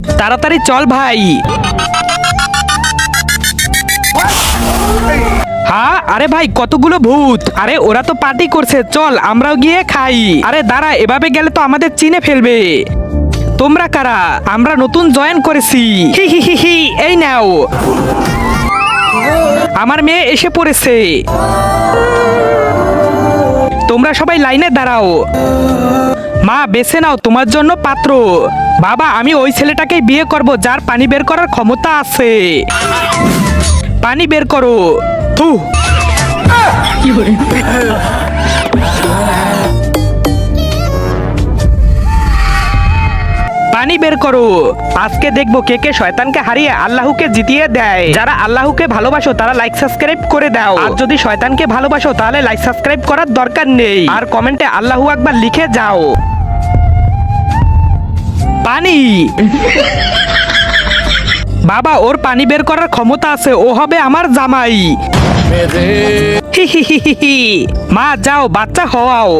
তাড়াতাড়ি চল ভাই। হ্যাঁ, আরে ভাই কতগুলো ভূত! আরে ওরা তো পার্টি করছে, চল আমরাও গিয়ে খাই। আরে দাঁড়া, এভাবে গেলে তো আমাদের চিনে ফেলবে। তোমরা কারা? আমরা নতুন জয়েন করেছি। হি হি হি হি, এই নাও। আমার মেয়ে এসে পড়েছে। তোমরা সবাই লাইনে দাঁড়াও। মা বেছে নাও তোমার জন্য পাত্র। বাবা, আমি ওই ছেলেটাকে বিয়ে করব যার পানি বের করার ক্ষমতা আছে। পানি বের করো। থু। পানি বের করো। আজকে দেখবো কে কে শয়তানকে হারিয়ে আল্লাহকে জিতিয়ে দেয়। যারা আল্লাহকে ভালোবাসো তারা লাইক সাবস্ক্রাইব করে দাও, আর যদি শয়তানকে ভালোবাসো তাহলে লাইক সাবস্ক্রাইব করার দরকার নেই, আর কমেন্টে আল্লাহু আকবার লিখে যাও। পানি। বাবা, ওর পানি বের করার ক্ষমতা আছে, ও হবে আমার জামাই। হি হি হি হি। মা যাও, বাচ্চা হওয়াও।